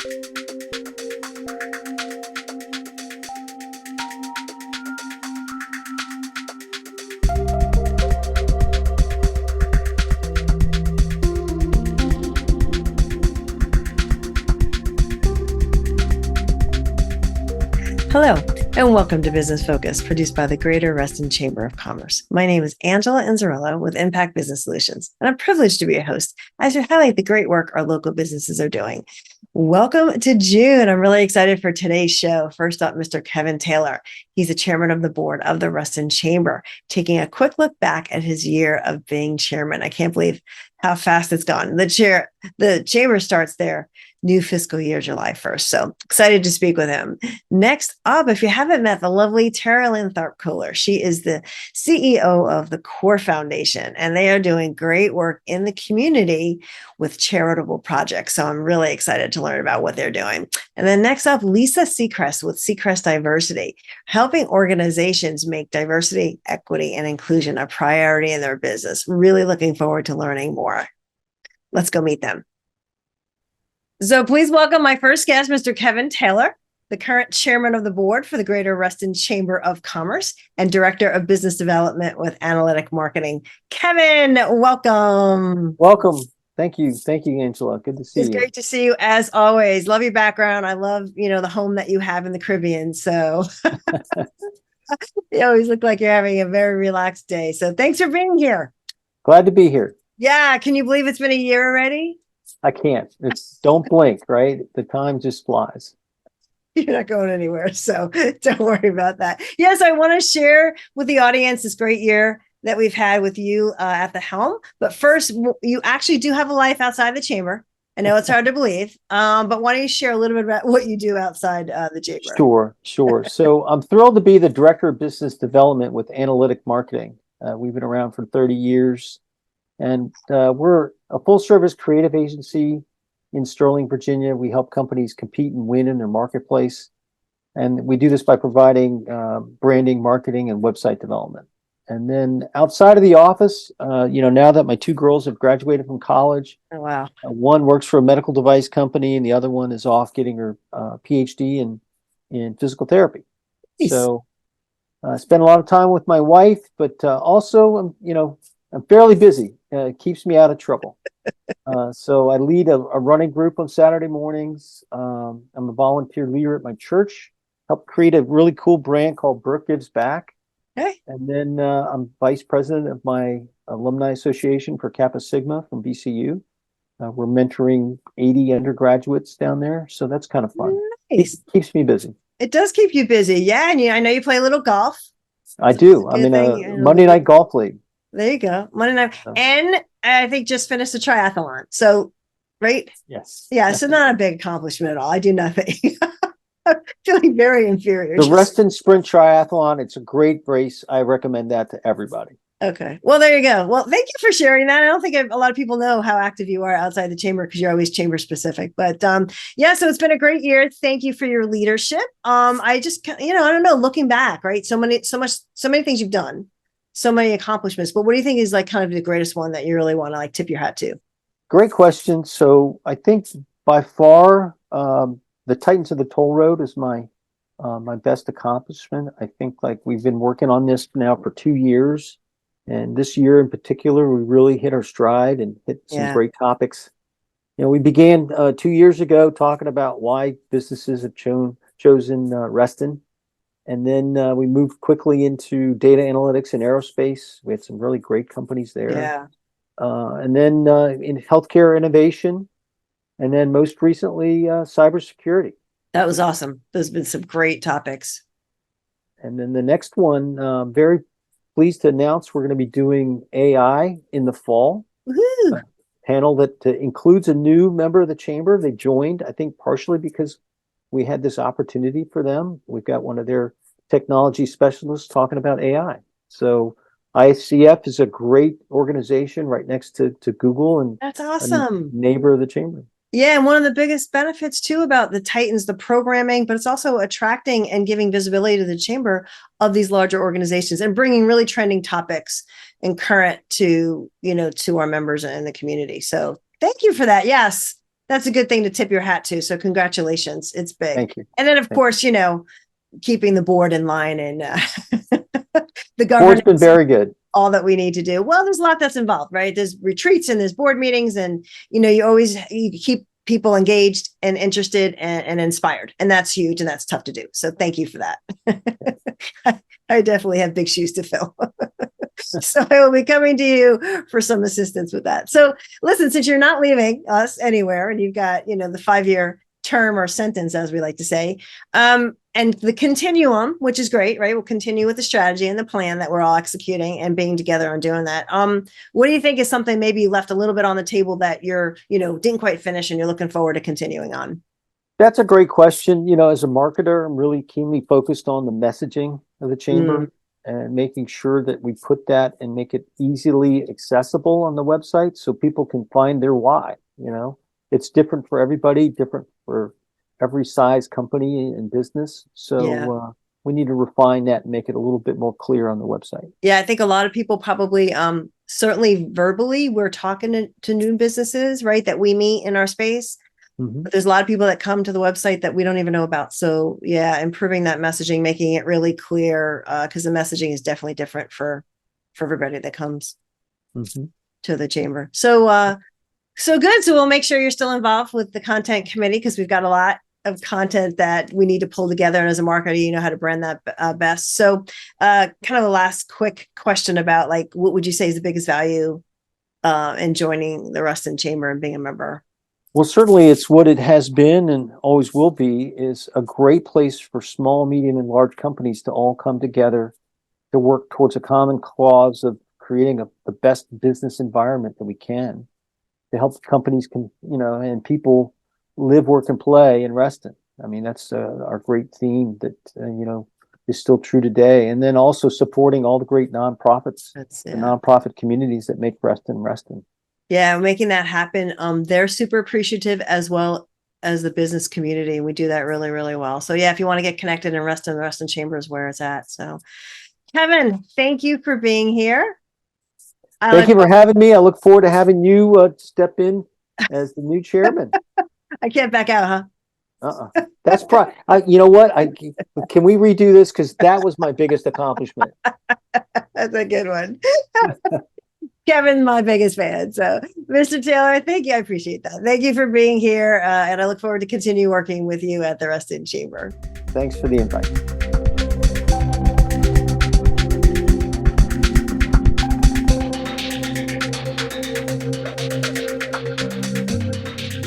Hello, and welcome to Business Focus, produced by the Greater Reston Chamber of Commerce. My name is Angela Inzerillo with Impact Business Solutions, and I'm privileged to be a host as we highlight the great work our local businesses are doing. Welcome to June. I'm really excited for today's show. First up, Mr. Kevin Taylor. He's the chairman of the board of the Reston Chamber, taking a quick look back at his year of being chairman. I can't believe how fast it's gone. The chamber starts their new fiscal year, July 1st. So excited to speak with him. Next up, if you haven't met the lovely Tara Lynn Tharp-Kohler, she is the CEO of the Core Foundation, and they are doing great work in the community with charitable projects. So I'm really excited to learn about what they're doing. And then next up, Lisa Seacrest with Seacrest Diversity, helping organizations make diversity, equity, and inclusion a priority in their business. Really looking forward to learning more. Let's go meet them. So please welcome my first guest, Mr. Kevin Taylor, the current chairman of the board for the Greater Reston Chamber of Commerce and director of business development with analytic marketing. Kevin, welcome. Welcome. Thank you. Thank you, Angela. Good to see you. It's great to see you as always. Love your background. I love, the home that you have in the Caribbean. So you always look like you're having a very relaxed day. So thanks for being here. Glad to be here. Yeah. Can you believe it's been a year already? I can't. Don't blink, right? The time just flies. You're not going anywhere, so don't worry about that. Yes, I want to share with the audience this great year that we've had with you at the helm. But first, you actually do have a life outside the chamber. I know it's hard to believe, but why don't you share a little bit about what you do outside the chamber? Sure. So I'm thrilled to be the director of business development with analytic marketing. We've been around for 30 years. And we're a full-service creative agency in Sterling, Virginia. We help companies compete and win in their marketplace. And we do this by providing branding, marketing, and website development. And then outside of the office, now that my two girls have graduated from college, oh, wow. One works for a medical device company and the other one is off getting her PhD in physical therapy. Nice. So I spend a lot of time with my wife, but also, I'm fairly busy. It keeps me out of trouble. So I lead a running group on Saturday mornings. I'm a volunteer leader at my church. Helped create a really cool brand called Brooke Gives Back. Okay. And then I'm vice president of my alumni association for Kappa Sigma from VCU. We're mentoring 80 undergraduates down there. So that's kind of fun. Nice. Keeps me busy. It does keep you busy. Yeah. And I know you play a little golf. I do. I'm in a Monday night golf league. There you go. Monday night. And I think just finished a triathlon. So, right? Yes. Yeah. So not a big accomplishment at all. I do nothing. I'm feeling very inferior. The Reston Sprint Triathlon. It's a great race. I recommend that to everybody. Okay. Well, there you go. Well, thank you for sharing that. I don't think a lot of people know how active you are outside the chamber because you're always chamber specific. But so it's been a great year. Thank you for your leadership. I just, I don't know, looking back, right? So many things you've done. So many accomplishments, but what do you think is like kind of the greatest one that you really want to like tip your hat to? Great question. So I think by far the Titans of the Toll Road is my best accomplishment. I think like we've been working on this now for 2 years, and this year in particular we really hit our stride and hit some great topics. We began 2 years ago talking about why businesses have chosen Reston. And then we moved quickly into data analytics and aerospace. We had some really great companies there. Yeah. And then in healthcare innovation. And then most recently, cybersecurity. That was awesome. Those have been some great topics. And then the next one, very pleased to announce we're going to be doing AI in the fall. Woohoo! A panel that includes a new member of the chamber. They joined, I think, partially because we had this opportunity for them. We've got one of their technology specialists talking about AI. So ICF is a great organization right next to Google, and that's awesome. A neighbor of the chamber. Yeah, and one of the biggest benefits too about the Titans, the programming, but it's also attracting and giving visibility to the chamber of these larger organizations and bringing really trending topics and current to our members and the community. So thank you for that. Yes. that's a good thing to tip your hat to. So congratulations. It's big. Thank you. And then of Thank course, keeping the board in line and the Board's been governance, very good. all that we need to do. Well, there's a lot that's involved, right? There's retreats and there's board meetings, and you keep people engaged and interested and inspired, and that's huge and that's tough to do. So thank you for that. I definitely have big shoes to fill. So I will be coming to you for some assistance with that. So listen, since you're not leaving us anywhere and you've got, the 5-year term or sentence, as we like to say, and the continuum, which is great, right? We'll continue with the strategy and the plan that we're all executing and being together on doing that. What do you think is something maybe you left a little bit on the table that you're, didn't quite finish and you're looking forward to continuing on? That's a great question. As a marketer, I'm really keenly focused on the messaging of the chamber and making sure that we put that and make it easily accessible on the website so people can find their why. It's different for everybody, different for every size company and business. So we need to refine that and make it a little bit more clear on the website. Yeah, I think a lot of people probably, certainly verbally, we're talking to new businesses, right, that we meet in our space. But there's a lot of people that come to the website that we don't even know about. So yeah, improving that messaging, making it really clear, because the messaging is definitely different for everybody that comes to the chamber. So good. So we'll make sure you're still involved with the content committee, because we've got a lot of content that we need to pull together. And as a marketer, you know how to brand that best. So kind of the last quick question about, like, what would you say is the biggest value in joining the Reston Chamber and being a member? Well, certainly it's what it has been and always will be, is a great place for small, medium, and large companies to all come together to work towards a common cause of creating the best business environment that we can to help companies and people live, work, and play in Reston. I mean, that's our great theme that, is still true today. And then also supporting all the great nonprofits, the nonprofit communities that make Reston. Yeah, making that happen. They're super appreciative, as well as the business community. We do that really, really well. So yeah, if you want to get connected in Reston, the Reston Chamber is where it's at. So Kevin, thank you for being here. Thank you for having me. I look forward to having you step in as the new chairman. I can't back out, huh? That's you know what? Can we redo this? Because that was my biggest accomplishment. That's a good one. Kevin, my biggest fan. So, Mr. Taylor, thank you. I appreciate that. Thank you for being here. And I look forward to continue working with you at the Reston Chamber. Thanks for the invite.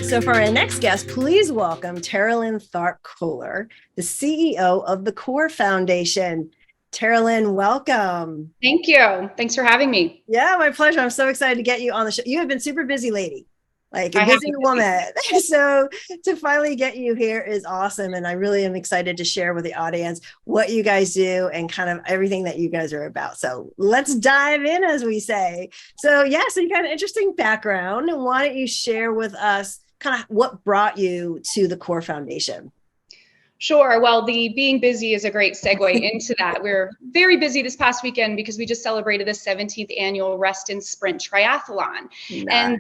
So for our next guest, please welcome Teralyn Tharp-Kohler, the CEO of the Core Foundation. Teralyn, welcome. Thank you. Thanks for having me. Yeah, my pleasure. I'm so excited to get you on the show. You have been super busy, lady, like a busy woman. So to finally get you here is awesome. And I really am excited to share with the audience what you guys do and kind of everything that you guys are about. So let's dive in, as we say. So so you got an interesting background. Why don't you share with us kind of what brought you to the Core Foundation? Sure. Well, the being busy is a great segue into that. We're very busy this past weekend because we just celebrated the 17th annual Reston Sprint Triathlon. Nice. And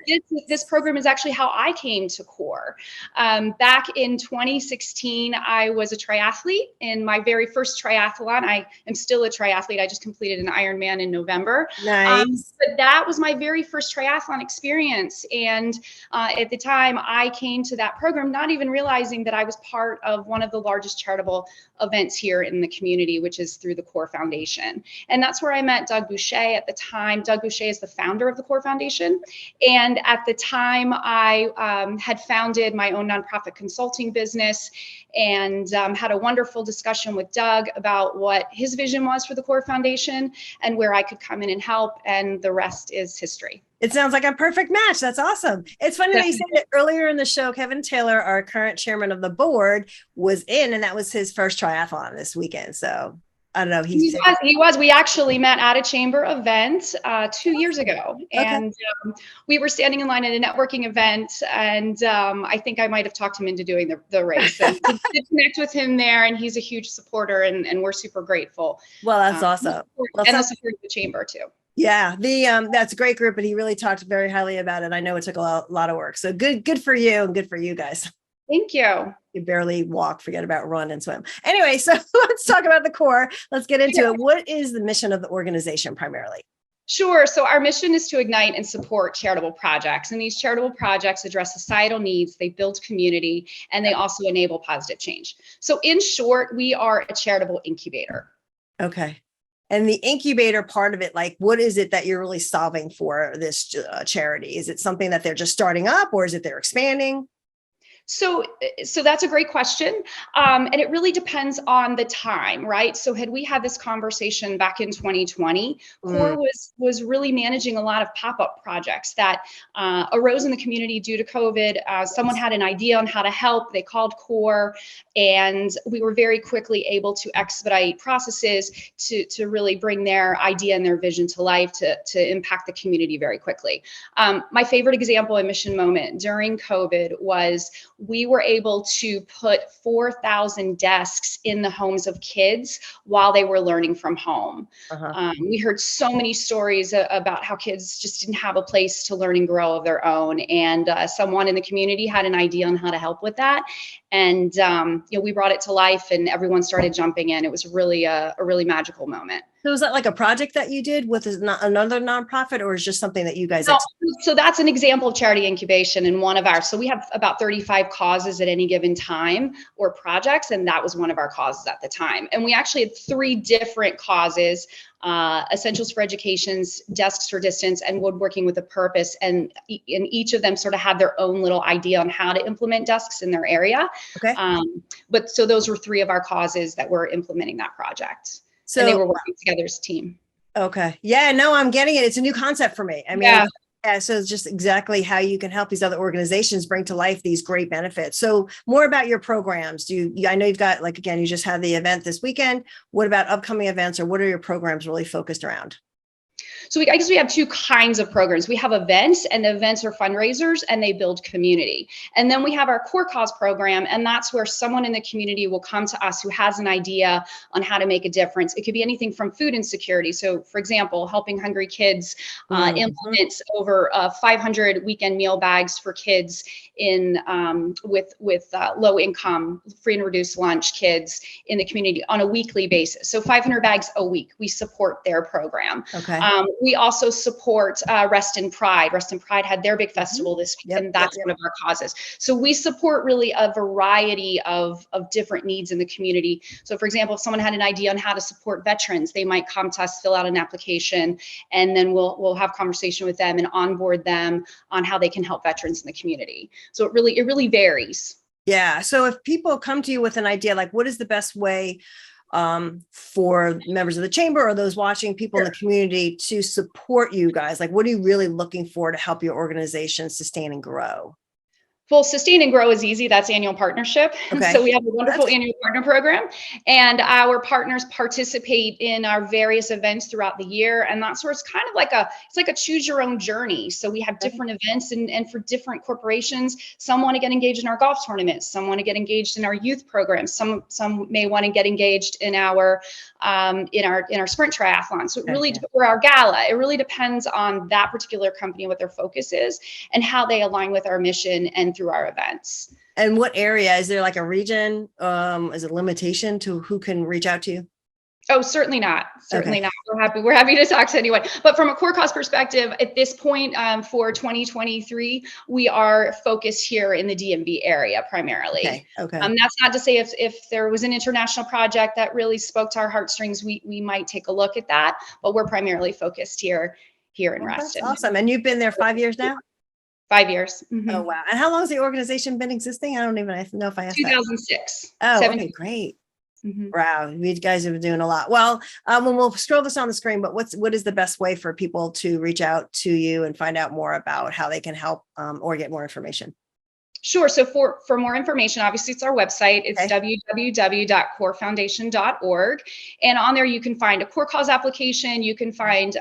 this program is actually how I came to Core. Back in 2016, I was a triathlete. In my very first triathlon, I am still a triathlete. I just completed an Ironman in November. Nice. But that was my very first triathlon experience. And at the time, I came to that program not even realizing that I was part of one of the largest charitable events here in the community, which is through the Core Foundation. And that's where I met Doug Boucher at the time. Doug Boucher is the founder of the Core Foundation. And at the time, I had founded my own nonprofit consulting business and had a wonderful discussion with Doug about what his vision was for the Core Foundation and where I could come in and help. And the rest is history. It sounds like a perfect match. That's awesome. It's funny that you said it earlier in the show. Kevin Taylor, our current chairman of the board, was in, and that was his first triathlon this weekend. So I don't know. He was. We actually met at a chamber event 2 years ago, and we were standing in line at a networking event, and I think I might have talked him into doing the race. And to connect with him there, and he's a huge supporter, and we're super grateful. Well, that's awesome. And the support of the chamber too. Yeah, the that's a great group, but he really talked very highly about it. I know it took a lot of work. So good for you and good for you guys. Thank you. You barely walk, forget about run and swim. Anyway, so let's talk about the core. Let's get into it. What is the mission of the organization primarily? Sure. So our mission is to ignite and support charitable projects. And these charitable projects address societal needs, they build community, and they also enable positive change. So in short, we are a charitable incubator. Okay. And the incubator part of it, like, what is it that you're really solving for this charity? Is it something that they're just starting up, or is it they're expanding? So that's a great question. And it really depends on the time, right? So had we had this conversation back in 2020, CORE was really managing a lot of pop-up projects that arose in the community due to COVID. Someone had an idea on how to help. They called CORE, and we were very quickly able to expedite processes to really bring their idea and their vision to life to impact the community very quickly. My favorite example and mission moment during COVID was we were able to put 4,000 desks in the homes of kids while they were learning from home. We heard so many stories about how kids just didn't have a place to learn and grow of their own. And someone in the community had an idea on how to help with that. And we brought it to life, and everyone started jumping in. It was really a really magical moment. So is that like a project that you did with another nonprofit, or is just something that you guys? So that's an example of charity incubation in one of ours. So we have about 35 causes at any given time, or projects, and that was one of our causes at the time. And we actually had 3 different causes: Essentials for Education's Desks for Distance, and Woodworking with a Purpose. And each of them sort of had their own little idea on how to implement desks in their area. Okay. But so those were 3 of our causes that were implementing that project. So, and they were working together as a team. Okay. Yeah, no, I'm getting it. It's a new concept for me. I mean, yeah, so it's just exactly how you can help these other organizations bring to life these great benefits. So more about your programs. I know you've got, like, again, you just had the event this weekend. What about upcoming events, or what are your programs really focused around? So I guess we have 2 kinds of programs. We have events, and the events are fundraisers, and they build community. And then we have our core cause program, and that's where someone in the community will come to us who has an idea on how to make a difference. It could be anything from food insecurity. So for example, helping hungry kids implement over 500 weekend meal bags for kids in with low income, free and reduced lunch kids in the community on a weekly basis. So 500 bags a week. We support their program. Okay. We also support Reston Pride. Reston Pride had their big festival this week, and that's one of our causes. So we support really a variety of different needs in the community. So for example, if someone had an idea on how to support veterans, they might come to us, fill out an application, and then we'll have conversation with them and onboard them on how they can help veterans in the community. So it really varies. Yeah. So if people come to you with an idea, like, what is the best way for members of the chamber or those watching, people in the community, to support you guys? Like, what are you really looking for to help your organization sustain and grow? Well, sustain and grow is easy. That's annual partnership. Okay. So we have a wonderful annual partner program, and our partners participate in our various events throughout the year. And that's where it's kind of like it's like a choose your own journey. So we have different events, and for different corporations, some want to get engaged in our golf tournaments, some want to get engaged in our youth programs, some may want to get engaged in our sprint triathlon. So it really, or our gala, it really depends on that particular company, what their focus is, and how they align with our mission and through our events. And what area? Is there like a region? Is it limitation to who can reach out to you? Oh, certainly not. Certainly not. We're happy to talk to anyone. But from a core cause perspective, at this point, for 2023, we are focused here in the DMV area primarily. Okay. That's not to say if there was an international project that really spoke to our heartstrings, we might take a look at that. But we're primarily focused here in Reston. That's awesome. And you've been there 5 years now? 5 years. Mm-hmm. Oh, wow. And how long has the organization been existing? I don't even know if I asked 2006. that. Oh, okay, great. Mm-hmm. Wow, you guys have been doing a lot. Well, when we'll scroll this on the screen, but what is the best way for people to reach out to you and find out more about how they can help or get more information? Sure. So for more information, obviously it's our website. It's Okay. www.corefoundation.org. And on there, you can find a core cause application. You can find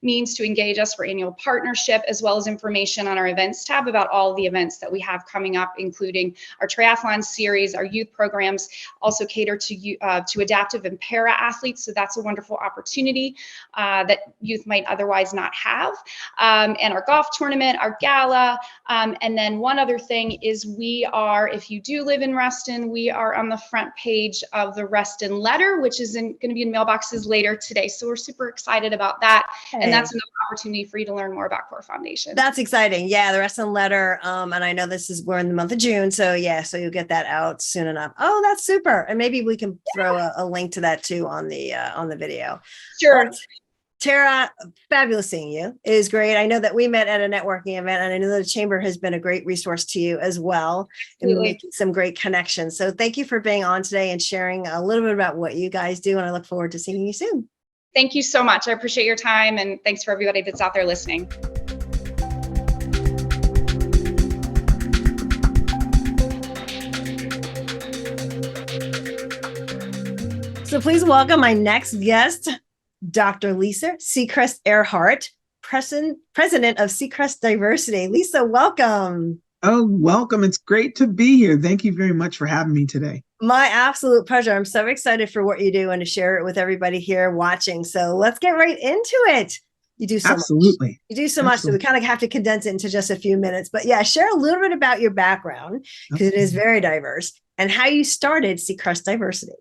means to engage us for annual partnership, as well as information on our events tab about all the events that we have coming up, including our triathlon series, our youth programs, also cater to adaptive and para athletes. So that's a wonderful opportunity that youth might otherwise not have. And our golf tournament, our gala. And then one other thing is we are, if you do live in Reston, we are on the front page of the Reston letter, which is going to be in mailboxes later today. So we're super excited about that. Hey. And that's another opportunity for you to learn more about Core Foundation. That's exciting. Yeah, the Reston letter. And I know we're in the month of June. So yeah, so you'll get that out soon enough. Oh, that's super. And maybe we can throw a link to that too on the video. Sure. But Tara, fabulous seeing you. It is great. I know that we met at a networking event, and I know the Chamber has been a great resource to you as well in making some great connections. So thank you for being on today and sharing a little bit about what you guys do, and I look forward to seeing you soon. Thank you so much. I appreciate your time, and thanks for everybody that's out there listening. So please welcome my next guest, Dr. Lisa Seacrest Earhart, president of Seacrest Diversity. Lisa, welcome. Oh, welcome. It's great to be here. Thank you very much for having me today. My absolute pleasure. I'm so excited for what you do and to share it with everybody here watching. So let's get right into it. You do so Absolutely. much. You do so much. So we kind of have to condense it into just a few minutes. But yeah, share a little bit about your background, because it is very diverse, and how you started Seacrest Diversity.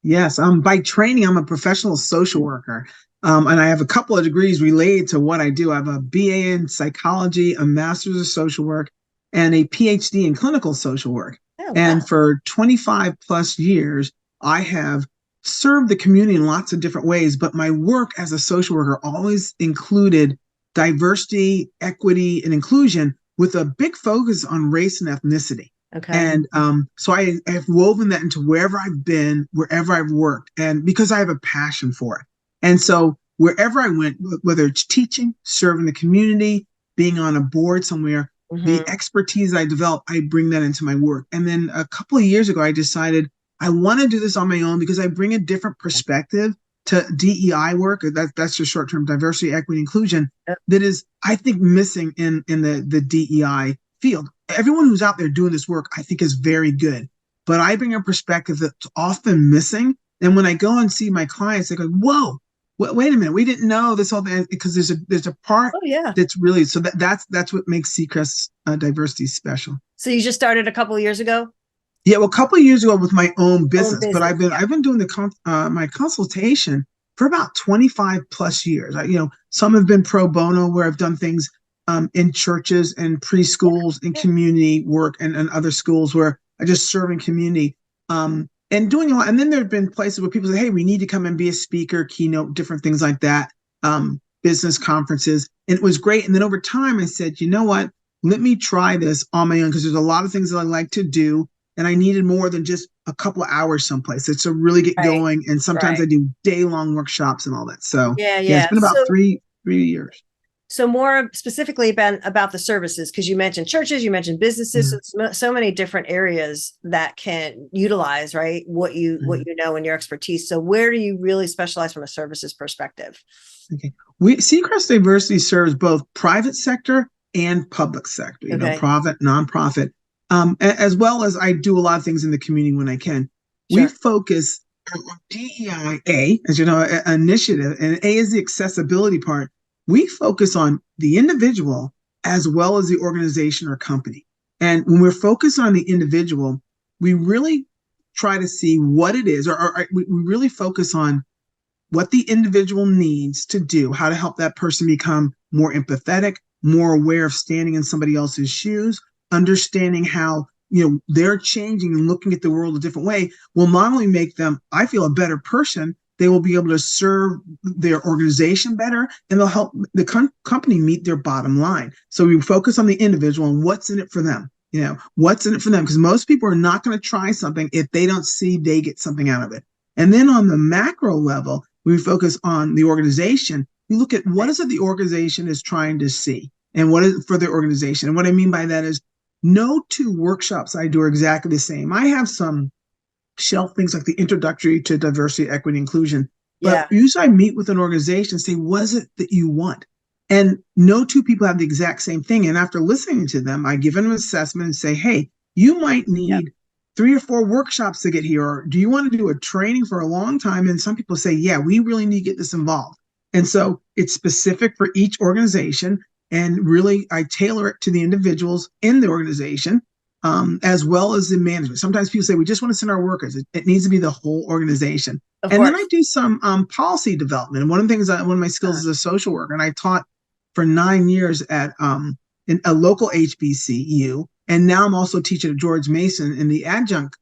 Yes. By training, I'm a professional social worker. And I have a couple of degrees related to what I do. I have a BA in psychology, a master's of social work, and a PhD in clinical social work. Oh, and wow. for 25 plus years, I have served the community in lots of different ways, but my work as a social worker always included diversity, equity, and inclusion with a big focus on race and ethnicity. Okay. And so I have woven that into wherever I've been, wherever I've worked, and because I have a passion for it. And so wherever I went, whether it's teaching, serving the community, being on a board somewhere, the expertise I developed, I bring that into my work. And then a couple of years ago, I decided I want to do this on my own because I bring a different perspective to DEI work. That's the short-term diversity, equity, inclusion that is, I think, missing in the DEI field. Everyone who's out there doing this work, I think, is very good. But I bring a perspective that's often missing. And when I go and see my clients, they go, whoa, wait a minute, we didn't know this whole thing, because there's a part that's really, so that's what makes Seacrest Diversity special. So you just started a couple of years ago? Yeah, well, a couple of years ago with my own business, but I've been doing my consultation for about 25 plus years. Some have been pro bono, where I've done things in churches and preschools and community work and other schools where I just serve in community and doing a lot. And then there have been places where people say, hey, we need to come and be a speaker, keynote, different things like that, business conferences. And it was great. And then over time, I said, you know what, let me try this on my own, because there's a lot of things that I like to do. And I needed more than just a couple of hours someplace. It's to really get going. And sometimes I do day-long workshops and all that. So yeah, it's been about three years. So more specifically about the services, because you mentioned churches, you mentioned businesses, so many different areas that can utilize, right, what you know and your expertise. So where do you really specialize from a services perspective? Okay, Seacrest Diversity serves both private sector and public sector, profit, nonprofit, as well as I do a lot of things in the community when I can. Sure. We focus on DEI, as you know, initiative, and A is the accessibility part. We focus on the individual as well as the organization or company. And when we're focused on the individual, we really try to see what it is, or we really focus on what the individual needs to do, how to help that person become more empathetic, more aware of standing in somebody else's shoes, understanding how they're changing and looking at the world a different way will not only make them, I feel, a better person, they will be able to serve their organization better, and they'll help the company meet their bottom line. So we focus on the individual and what's in it for them. What's in it for them? Because most people are not going to try something if they don't see they get something out of it. And then on the macro level, we focus on the organization. We look at what is it the organization is trying to see, and what is it for the organization. And what I mean by that is, no two workshops I do are exactly the same. I have some shelf things like the introductory to diversity, equity, inclusion. But usually I meet with an organization and say, what is it that you want? And no two people have the exact same thing. And after listening to them, I give them an assessment and say, hey, you might need 3 or 4 workshops to get here. Or do you want to do a training for a long time? And some people say, yeah, we really need to get this involved. And so it's specific for each organization. And really, I tailor it to the individuals in the organization, as well as the management. Sometimes people say, we just want to send our workers. It needs to be the whole organization. Then I do some policy development. And one of the things, one of my skills is a social worker. And I taught for 9 years at in a local HBCU. And now I'm also teaching at George Mason in the adjunct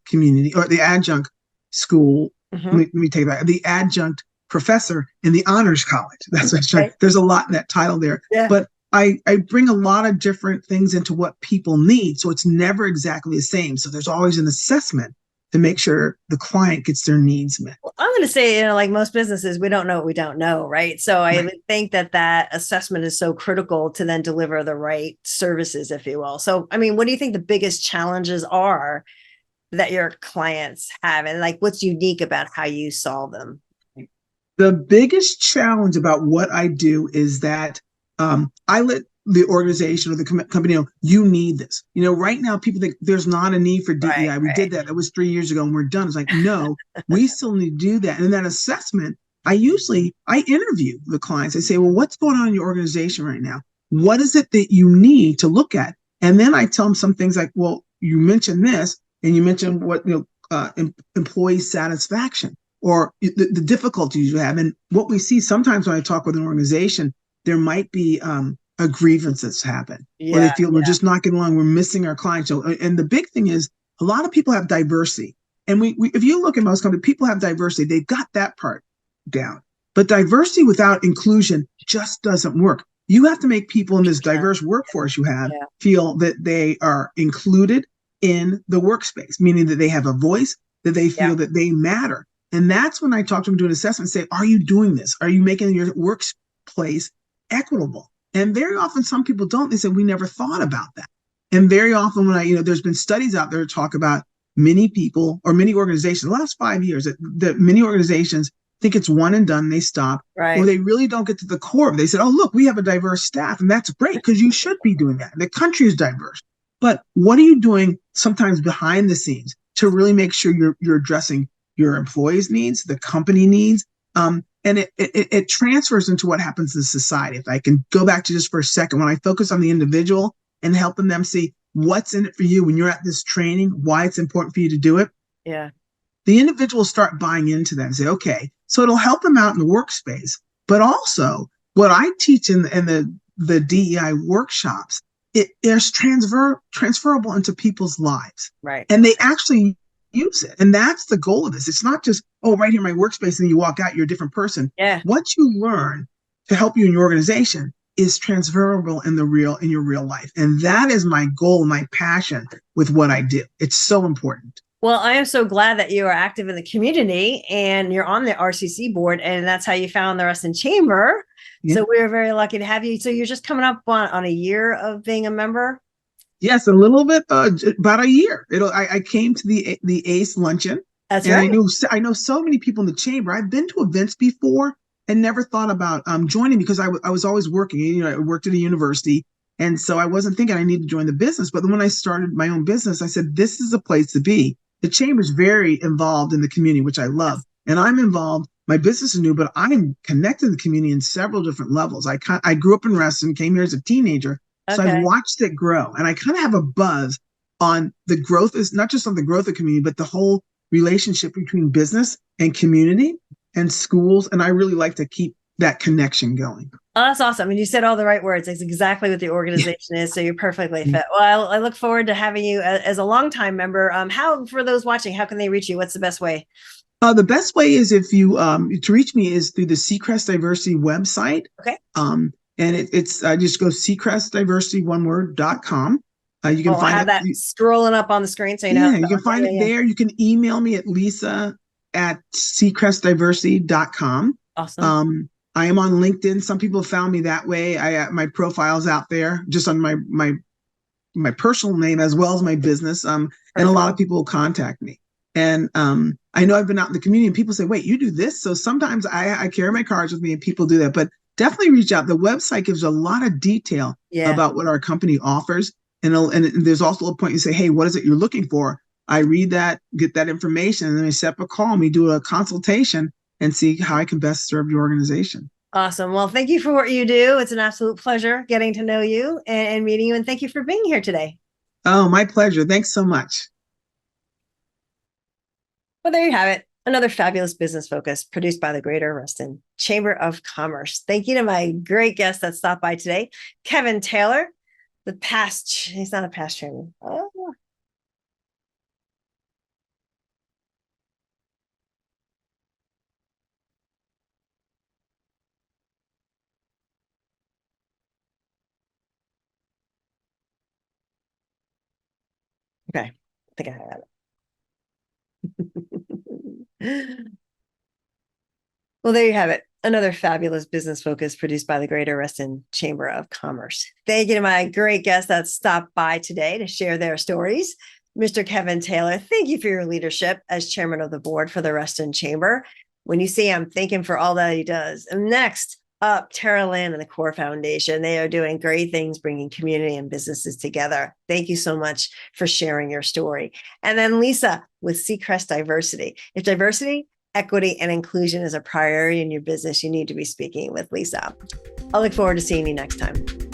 community, or the adjunct school. Let me take that. The adjunct professor in the honors college. That's right. There's a lot in that title there. But I bring a lot of different things into what people need. So it's never exactly the same. So there's always an assessment to make sure the client gets their needs met. Well, I'm going to say, like most businesses, we don't know what we don't know, right? So I would think that assessment is so critical to then deliver the right services, if you will. So, I mean, what do you think the biggest challenges are that your clients have, and like what's unique about how you solve them? The biggest challenge about what I do is that I let the organization or the company know, you need this. Right now people think there's not a need for DEI. We did that. That was 3 years ago and we're done. It's like, no, we still need to do that. And in that assessment, I interview the clients. I say, well, what's going on in your organization right now? What is it that you need to look at? And then I tell them some things like, well, you mentioned this, and you mentioned what, employee satisfaction, or the difficulties you have. And what we see sometimes when I talk with an organization, there might be a grievance that's happened, or they feel we're just not getting along, we're missing our clients. And the big thing is, a lot of people have diversity. And we if you look at most companies, people have diversity. They've got that part down. But diversity without inclusion just doesn't work. You have to make people in this diverse workforce you have feel that they are included in the workspace, meaning that they have a voice, that they feel that they matter. And that's when I talk to them, do an assessment, say, are you doing this? Are you making your workplace equitable? And very often some people don't. They say, we never thought about that. And very often when there's been studies out there that talk about many people or many organizations, the last 5 years, that many organizations think it's one and done, they stop, or they really don't get to the core. They said, oh, look, we have a diverse staff, and that's great because you should be doing that. The country is diverse. But what are you doing sometimes behind the scenes to really make sure you're addressing your employees' needs, the company needs? And it transfers into what happens in society. If I can go back to just for a second, when I focus on the individual and helping them see what's in it for you when you're at this training, why it's important for you to do it. The individuals start buying into that and say, okay, so it'll help them out in the workspace. But also what I teach in the DEI workshops, it is transferable into people's lives. And they actually use it. And that's the goal of this. It's not just, oh, right here in my workspace, and you walk out, you're a different person. What you learn to help you in your organization is transferable in your real life. And that is my goal, my passion with what I do. It's so important. Well, I am so glad that you are active in the community and you're on the RCC board, and that's how you found the Reston Chamber. So we're very lucky to have you. So you're just coming up on a year of being a member? Yes, a little bit, about a year. I came to the ACE luncheon. That's right. I know so many people in the chamber. I've been to events before and never thought about joining because I was always working. I worked at a university, and so I wasn't thinking I need to join the business. But when I started my own business, I said, this is a place to be. The chamber is very involved in the community, which I love. And I'm involved. My business is new, but I'm connected to the community in several different levels. I grew up in Reston, came here as a teenager. So I've watched it grow. And I kind of have a buzz on the growth, is not just on the growth of community, but the whole relationship between business and community and schools. And I really like to keep that connection going. Oh, that's awesome. And you said all the right words. It's exactly what the organization is. So you're perfectly fit. Well, I look forward to having you as a longtime member. For those watching, how can they reach you? What's the best way? The best way is if you to reach me is through the Seacrest Diversity website. And it's just go seacrestdiversity.com. You can find have that scrolling up on the screen, so you know. Yeah, you can find it there. You can email me at lisa@seacrestdiversity.com. Awesome. I am on LinkedIn. Some people found me that way. My profile's out there, just on my my personal name as well as my business. And a lot of people will contact me. And I know I've been out in the community and people say, wait, you do this? So sometimes I carry my cards with me and people do that, but definitely reach out. The website gives a lot of detail about what our company offers. And there's also a point you say, hey, what is it you're looking for? I read that, get that information, and then I set up a call and we do a consultation and see how I can best serve your organization. Awesome. Well, thank you for what you do. It's an absolute pleasure getting to know you and meeting you. And thank you for being here today. Oh, my pleasure. Thanks so much. Well, there you have it. Another fabulous business focus produced by the Greater Reston Chamber of Commerce. Thank you to my great guest that stopped by today, Kevin Taylor, he's not a past chairman. Oh. Okay, I think I have it. Well, there you have it. Another fabulous business focus produced by the Greater Reston Chamber of Commerce. Thank you to my great guests that stopped by today to share their stories. Mr. Kevin Taylor, thank you for your leadership as chairman of the board for the Reston Chamber. When you see him, thank him for all that he does. And next up, Tara Land and the Core Foundation. They are doing great things, bringing community and businesses together. Thank you so much for sharing your story. And then Lisa with Seacrest Diversity. If diversity, equity, and inclusion is a priority in your business, you need to be speaking with Lisa. I'll look forward to seeing you next time.